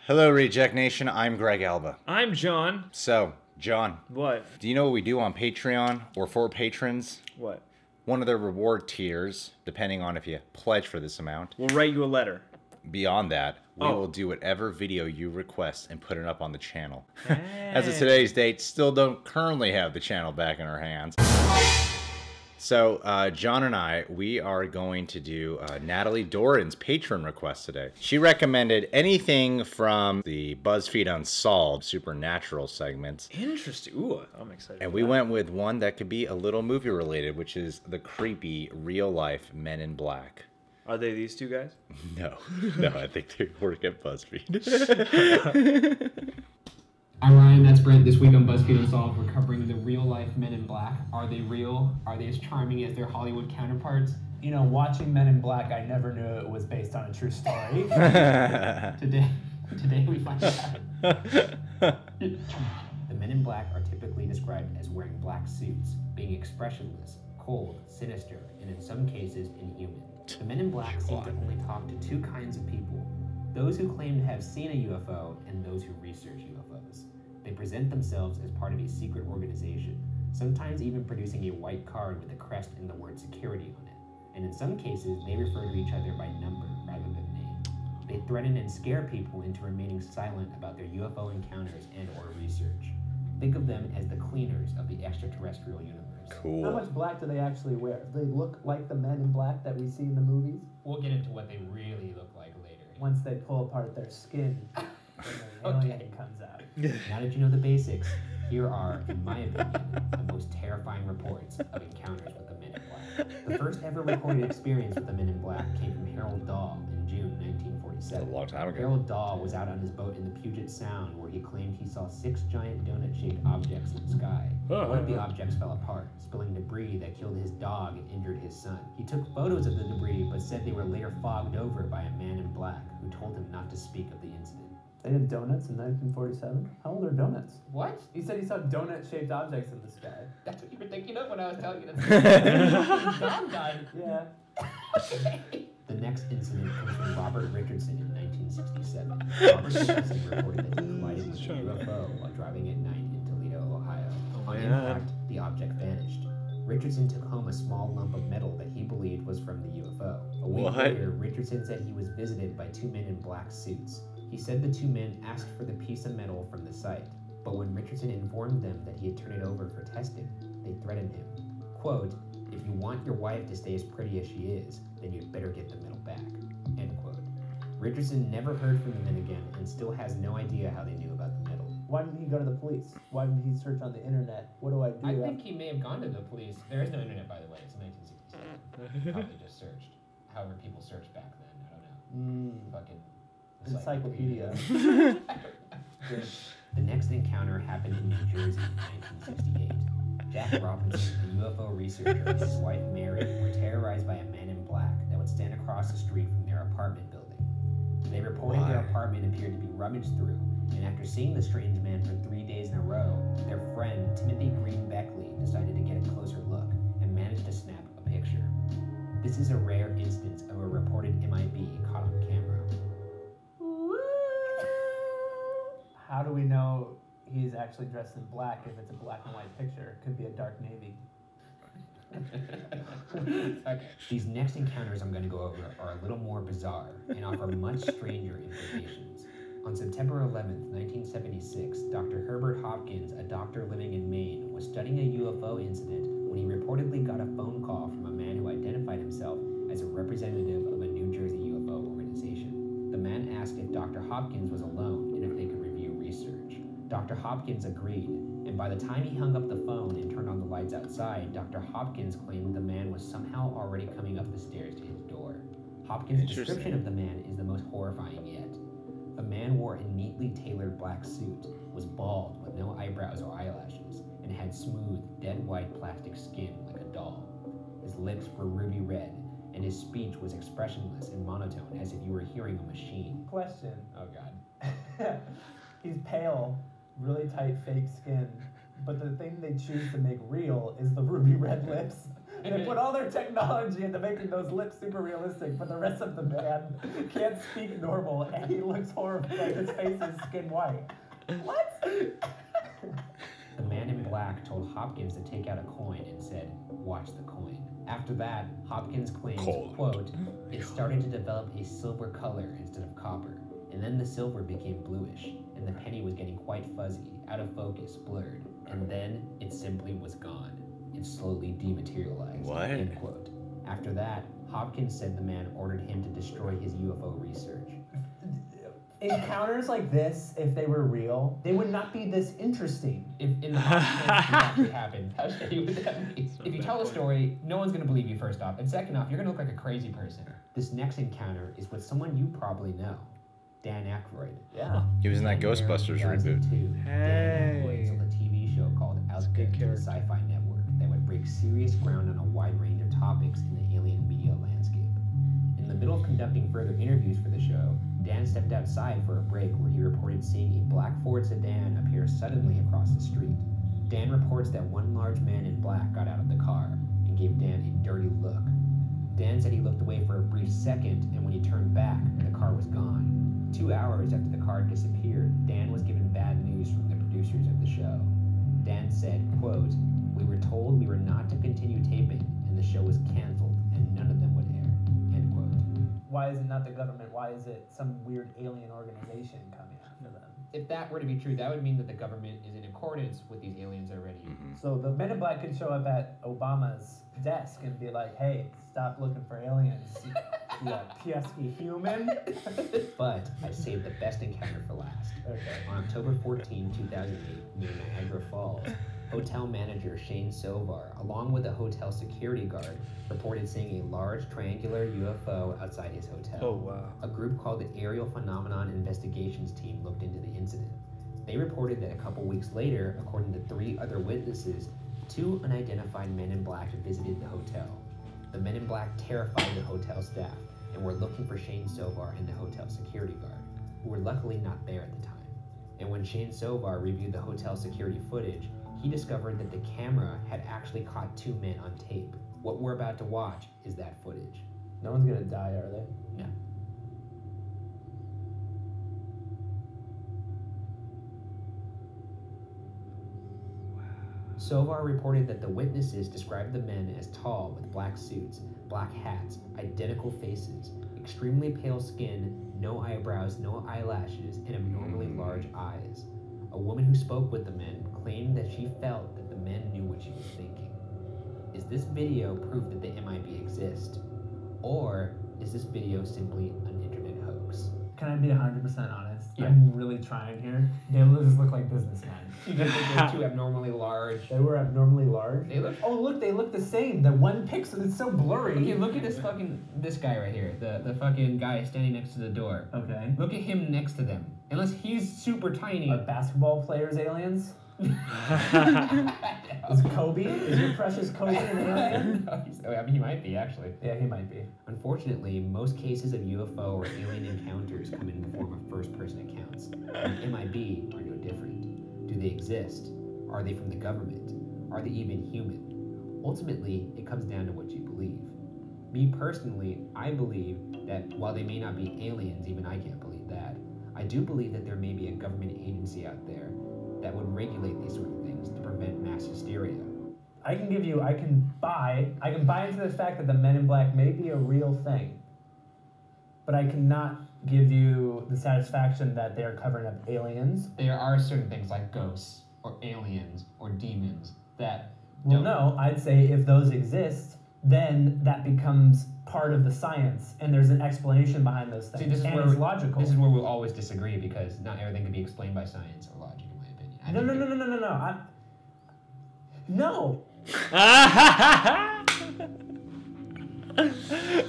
Hello, Reject Nation. I'm Greg Alba. I'm John. So, John. What? Do you know what we do on Patreon or for patrons? What? One of their reward tiers, depending on if you pledge for this amount. We'll write you a letter. Beyond that, we will do whatever video you request and put it up on the channel. Hey. As of today's date, still don't currently have the channel back in our hands. So, John and I, we are going to do Natalie Doran's patron request today. She recommended anything from the Buzzfeed Unsolved Supernatural segments. Interesting. Ooh, I'm excited. And we went with one that could be a little movie related, which is the creepy real-life Men in Black. Are they these two guys? No, I think they work at BuzzFeed. I'm Ryan, that's Brent. This week on Buzzfeed Unsolved, we're covering the real-life Men in Black. Are they real? Are they as charming as their Hollywood counterparts? You know, watching Men in Black, I never knew it was based on a true story. Today we find out. The Men in Black are typically described as wearing black suits, being expressionless, cold, sinister, and in some cases, inhuman. The Men in Black seem to only talk to two kinds of people: those who claim to have seen a UFO and those who research UFOs. They present themselves as part of a secret organization, sometimes even producing a white card with a crest and the word security on it. And in some cases, they refer to each other by number rather than name. They threaten and scare people into remaining silent about their UFO encounters and or research. Think of them as the cleaners of the extraterrestrial universe. Cool. How much black do they actually wear? Do they look like the Men in Black that we see in the movies? We'll get into what they really look like later. Once they pull apart their skin, when the alien comes out. Now that you know the basics, here are, in my opinion, the most terrifying reports of encounters with the Men in Black. The first ever recorded experience with the Men in Black came from Harold Dahl in June 1947. A long time ago. Harold Dahl was out on his boat in the Puget Sound where he claimed he saw 6 giant donut-shaped objects in the sky. One of the objects fell apart, spilling debris that killed his dog and injured his son. He took photos of the debris but said they were later fogged over by a man in black who told him not to speak of the incident. They had donuts in 1947? How old are donuts? What? He said he saw donut-shaped objects in the sky. That's what you were thinking of when I was telling you that. Dog died. Yeah. The next incident comes from Robert Richardson in 1967. Robert Richardson reported that he collided with a UFO while driving at night in Toledo, Ohio. On impact, the object vanished. Richardson took home a small lump of metal that he believed was from the UFO. A week later, Richardson said he was visited by 2 men in black suits. He said the 2 men asked for the piece of metal from the site, but when Richardson informed them that he had turned it over for testing, they threatened him. Quote, "If you want your wife to stay as pretty as she is, then you'd better get the metal back." End quote. Richardson never heard from the men again and still has no idea how they knew about the metal. Why didn't he go to the police? Why didn't he search on the internet? What do I do? I think he may have gone to the police. There is no internet, by the way. It's 1967. Probably just searched. However people searched back then. I don't know. Fucking Encyclopedia. The next encounter happened in New Jersey in 1968. Jack Robinson, a UFO researcher, and his wife Mary were terrorized by a man in black that would stand across the street from their apartment building. They reported their apartment appeared to be rummaged through, and after seeing the strange man for 3 days in a row, their friend Timothy Green Beckley decided to get a closer look and managed to snap a picture. This is a rare instance of a reported MIB caught on camera. How do we know he's actually dressed in black if it's a black and white picture? It could be a dark navy. Okay. These next encounters I'm going to go over are a little more bizarre and offer much stranger implications. On September 11th, 1976, Dr. Herbert Hopkins, a doctor living in Maine, was studying a UFO incident when he reportedly got a phone call from a man who identified himself as a representative of a New Jersey UFO organization. The man asked if Dr. Hopkins was alone and if they could review research. Dr. Hopkins agreed, and by the time he hung up the phone and turned on the lights outside, Dr. Hopkins claimed the man was somehow already coming up the stairs to his door. Hopkins' description of the man is the most horrifying yet. The man wore a neatly tailored black suit, was bald with no eyebrows or eyelashes, and had smooth, dead white plastic skin like a doll. His lips were ruby red, and his speech was expressionless and monotone as if you were hearing a machine. Question. Oh God. He's pale, really tight fake skin, but the thing they choose to make real is the ruby red lips. They put all their technology into making those lips super realistic, but the rest of the man can't speak normal, and he looks horrible. Like his face is skin white. What? The man in black told Hopkins to take out a coin and said, "Watch the coin." After that, Hopkins claims, quote, "It started to develop a silver color instead of copper, and then the silver became bluish, and the penny was getting quite fuzzy, out of focus, blurred, and then it simply was gone. It slowly dematerialized." What? End quote. After that, Hopkins said the man ordered him to destroy his UFO research. Encounters like this, if they were real, they would not be this interesting. If in the Hopkins actually happened, how shitty would that be? If you tell a story, no one's gonna believe you first off, and second off, you're gonna look like a crazy person. This next encounter is with someone you probably know, Dan Aykroyd. Yeah. He was in that Ghostbusters reboot. Dan Aykroyd's on a TV show called Out There to the Sci-Fi Network that would break serious ground on a wide range of topics in the alien media landscape. In the middle of conducting further interviews for the show, Dan stepped outside for a break where he reported seeing a black Ford sedan appear suddenly across the street. Dan reports that one large man in black got out of the car and gave Dan a dirty look. Dan said he looked away for a brief second, and when he turned back, the car was gone. 2 hours after the car disappeared, Dan was given bad news from the producers of the show. Dan said, quote, "We were told we were not to continue taping, and the show was canceled, and none of them would air." End quote. Why is it not the government? Why is it some weird alien organization coming after them? If that were to be true, that would mean that the government is in accordance with these aliens already. So the Men in Black could show up at Obama's desk and be like, "Hey, stop looking for aliens. You pesky human." But I saved the best encounter for last. Okay. On October 14, 2008, near Niagara Falls, hotel manager Shane Sovar, along with a hotel security guard, reported seeing a large triangular UFO outside his hotel. Oh, wow. A group called the Aerial Phenomenon Investigations Team looked into the incident. They reported that a couple weeks later, according to 3 other witnesses, 2 unidentified men in black visited the hotel. The men in black terrified the hotel staff and were looking for Shane Sovar and the hotel security guard, who were luckily not there at the time. And when Shane Sovar reviewed the hotel security footage, he discovered that the camera had actually caught 2 men on tape. What we're about to watch is that footage. No one's gonna die, are they? No. Sovar reported that the witnesses described the men as tall with black suits, black hats, identical faces, extremely pale skin, no eyebrows, no eyelashes, and abnormally large eyes. A woman who spoke with the men claimed that she felt that the men knew what she was thinking. Is this video proof that the MIB exist? Or is this video simply an internet hoax? Can I be 100% honest? Yeah. I'm really trying here. They just look like businessmen. You just think they're 2 abnormally large. They were abnormally large. They look. Oh, look, they look the same. The one pixel, it's so blurry. Okay, look at this guy right here. The fucking guy standing next to the door. Okay. Look at him next to them. Unless he's super tiny. Are basketball players aliens? Is Kobe? Is your precious Kobe an alien? No, I mean, he might be, actually. Yeah, he might be. Unfortunately, most cases of UFO or alien encounters come in the form of first-person accounts. And MIB are no different. Do they exist? Are they from the government? Are they even human? Ultimately, it comes down to what you believe. Me personally, I believe that while they may not be aliens, even I can't believe that, I do believe that there may be a government agency out there that would regulate these sort of things to prevent mass hysteria. I can buy into the fact that the Men in Black may be a real thing. But I cannot give you the satisfaction that they are covering up aliens. There are certain things like ghosts or aliens or demons that Well, no, I'd say if those exist, then that becomes part of the science, and there's an explanation behind those things. See, this is and where it's logical. This is where we'll always disagree because not everything can be explained by science or logic, in my opinion. No.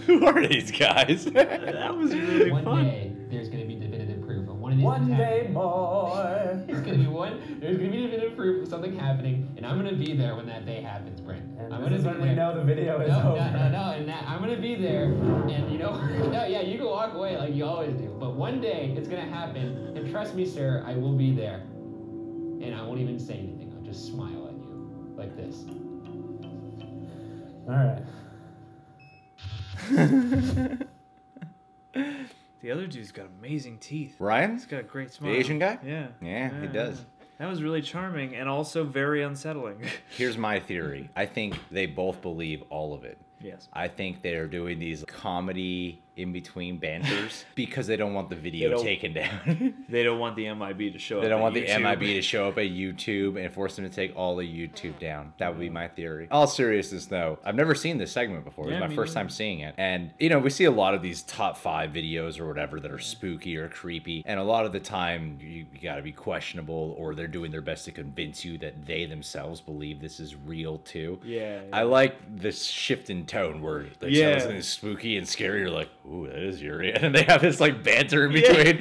Who are these guys? That was really One fun. day there's going to be definitive proof of one of these. One things day happening. more. There's going to be definitive proof of something happening, and I'm going to be there when that day happens, Brent. And I'm this is gonna when be we there. know the video is No, over. and I'm gonna be there, and you know, no, yeah, you can walk away like you always do, but one day it's gonna happen, and trust me, sir, I will be there, and I won't even say anything. I'll just smile at you like this. All right. The other dude's got amazing teeth. Ryan? He's got a great smile. The Asian guy? Yeah. Yeah, he does. That was really charming and also very unsettling. Here's my theory. I think they both believe all of it. Yes. I think they're doing these comedy in-between banters because they don't want the video taken down. They don't want the MIB to show up. They don't want YouTube. the MIB to show up at YouTube and force them to take all of YouTube down. That would be my theory. All seriousness, though, I've never seen this segment before. It was my first time seeing it. And, you know, we see a lot of these top 5 videos or whatever that are spooky or creepy. And a lot of the time, you got to be questionable, or they're doing their best to convince you that they themselves believe this is real, too. Yeah. I like this shift in tone where they tell something spooky and scary. You're like, ooh, that is eerie. And they have this like banter in between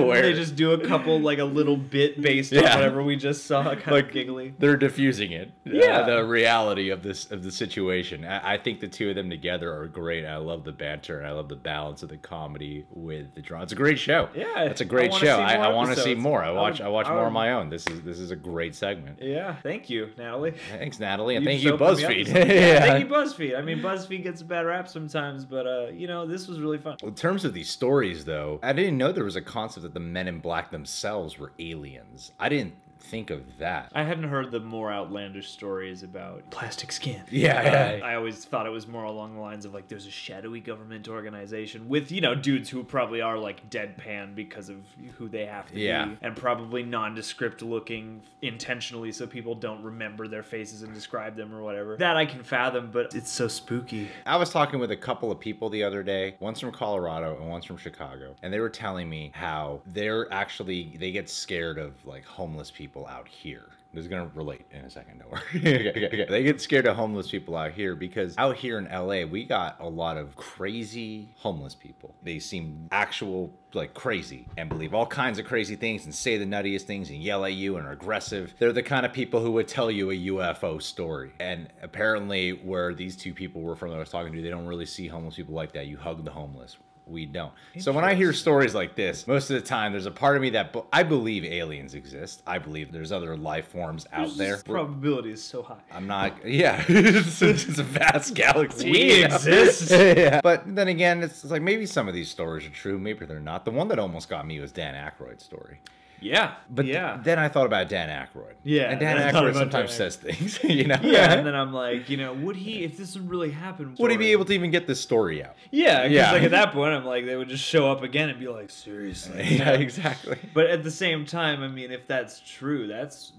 where they just do a couple, like a little bit based on whatever we just saw, kind of giggly. They're diffusing it. Yeah. The reality of the situation. I think the two of them together are great. I love the banter and I love the balance of the comedy with the drama. It's a great show. Yeah. It's a great show. I want to see more. I watch more would, on my own. This is a great segment. Yeah. Thank you, Natalie. Thanks, Natalie. And thank you, BuzzFeed. Thank you, BuzzFeed. I mean, BuzzFeed gets a bad rap sometimes, but, you know, this was really fun. In terms of these stories, though, I didn't know there was a concept that the Men in Black themselves were aliens. I didn't think of that. I hadn't heard the more outlandish stories about plastic skin. Yeah. I always thought it was more along the lines of like there's a shadowy government organization with, you know, dudes who probably are like deadpan because of who they have to be, and probably nondescript looking intentionally so people don't remember their faces and describe them or whatever. That I can fathom, but it's so spooky. I was talking with a couple of people the other day, one's from Colorado and one's from Chicago, and they were telling me how they get scared of like homeless people out here. This is going to relate in a second, don't worry. Okay. They get scared of homeless people out here because out here in LA, we got a lot of crazy homeless people. They seem actual, like, crazy and believe all kinds of crazy things and say the nuttiest things and yell at you and are aggressive. They're the kind of people who would tell you a UFO story. And apparently where these two people were from that I was talking to, they don't really see homeless people like that. You hug the homeless. We don't. So when I hear stories like this, most of the time there's a part of me that I believe aliens exist. I believe there's other life forms out there. Probability is so high. I'm not, it's a vast galaxy. We exist. Yeah. But then again, it's like maybe some of these stories are true, maybe they're not. The one that almost got me was Dan Aykroyd's story. Yeah. But then I thought about Dan Aykroyd. Yeah. And Dan Aykroyd sometimes says things, you know? Yeah, and then I'm like, you know, would he, if this would really happen... Would he be able to even get this story out? Yeah, because like at that point, I'm like, they would just show up again and be like, seriously. Yeah, exactly. But at the same time, I mean, if that's true, that's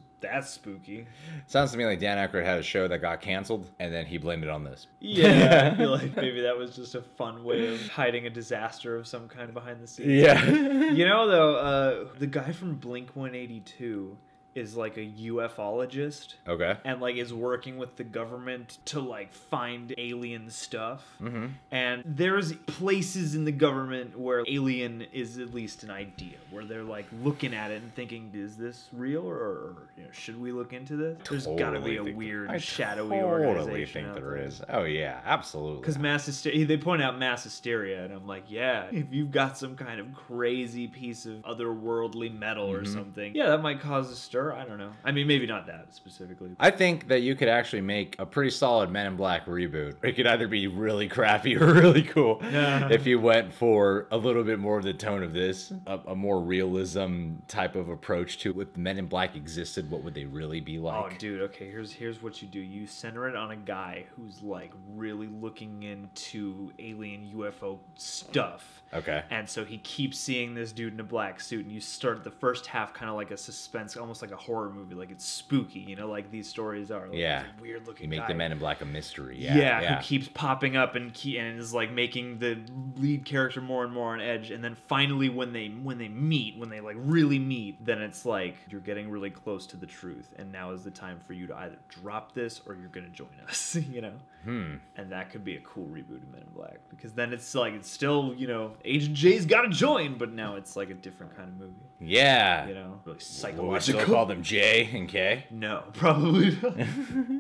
spooky. Sounds to me like Dan Aykroyd had a show that got canceled, and then he blamed it on this. Yeah, I feel like maybe that was just a fun way of hiding a disaster of some kind behind the scenes. Yeah. You know, though, the guy from Blink-182 is like a ufologist. Okay. And like is working with the government to like find alien stuff. Mm-hmm. And there's places in the government where alien is at least an idea, where they're like looking at it and thinking, is this real or you know, should we look into this? There's got to be a weird shadowy organization. I think there is. Oh yeah, absolutely. Because mass hysteria, they point out mass hysteria, and I'm like, yeah, if you've got some kind of crazy piece of otherworldly metal or something, yeah, that might cause a stir. I don't know. I mean, maybe not that specifically. I think that you could actually make a pretty solid Men in Black reboot. It could either be really crappy or really cool. If you went for a little bit more of the tone of this, a more realism type of approach to if Men in Black existed, what would they really be like? Oh, dude, okay, here's what you do. You center it on a guy who's like really looking into alien UFO stuff. Okay. And so he keeps seeing this dude in a black suit, and you start the first half kind of like a suspense, almost like a horror movie, like it's spooky, you know, like these stories are. Like, yeah. Weird looking. You make guy. the Men in Black a mystery. Yeah. Who keeps popping up and is like making the lead character more and more on edge, and then finally when they like really meet, then it's like you're getting really close to the truth, and now is the time for you to either drop this or you're gonna join us, you know. And that could be a cool reboot of Men in Black, because then it's like it's still, you know, Agent J's got to join, but now it's like a different kind of movie. Yeah. You know, really psychological. call them J and K? No, probably not.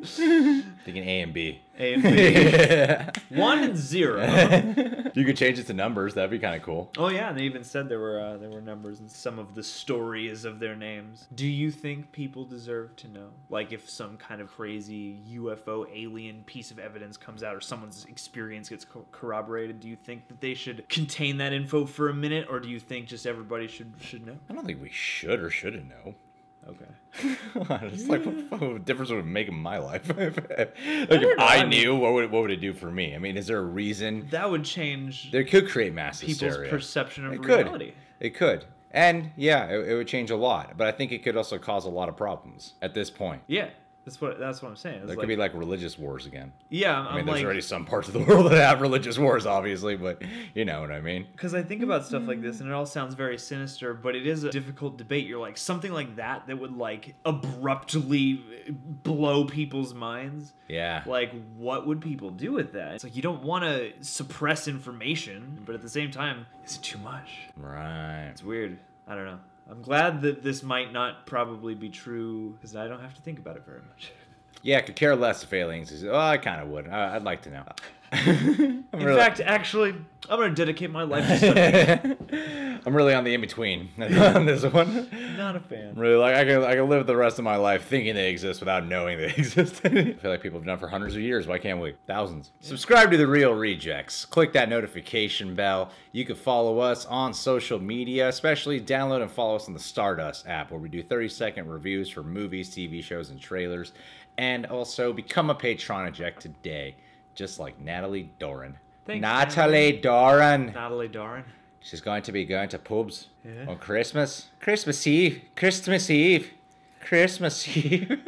Thinking A and B. A and B. 1 and 0. You could change it to numbers. That'd be kind of cool. Oh yeah, and they even said there were numbers in some of the stories of their names. Do you think people deserve to know? Like if some kind of crazy UFO alien piece of evidence comes out or someone's experience gets corroborated, do you think that they should contain that info for a minute, or do you think just everybody should know? I don't think we should or shouldn't know. Okay. It's like, what difference would it make in my life? Like, if I knew, what would it do for me? I mean, is there a reason? That would change There could create mass people's hysteria. perception of It reality. could. It could. And, yeah, it would change a lot. But I think it could also cause a lot of problems at this point. Yeah, that's what I'm saying. It's There could be, like, religious wars again. yeah, I mean, I'm there's like, already some parts of the world that have religious wars, obviously, but you know what I mean. because I think about stuff like this, and it all sounds very sinister, but it is a difficult debate. You're like, something like that would, like, abruptly blow people's minds. Yeah. Like, what would people do with that? It's like, you don't want to suppress information, but at the same time, is it too much? Right. It's weird. I don't know. I'm glad that this might not probably be true, because I don't have to think about it very much. Yeah, I could care less if aliens exist. Oh, I kind of would. I'd like to know. In fact, actually, I'm going to dedicate my life to studying. I'm really on the in-between on this one. Not a fan. Really, like, I can live the rest of my life thinking they exist without knowing they exist. I feel like people have done it for hundreds of years. Why can't we? Thousands. Yeah. Subscribe to The Real Rejects. Click that notification bell. You can follow us on social media, especially download and follow us on the Stardust app, where we do 30-second reviews for movies, TV shows, and trailers. And also become a patron eject today, just like Natalie Doran. Thanks, Natalie Doran. Natalie Doran. She's going to be going to pubs Yeah. on Christmas. Christmas Eve. Christmas Eve. Christmas Eve.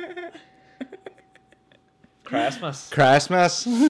Christmas. Christmas.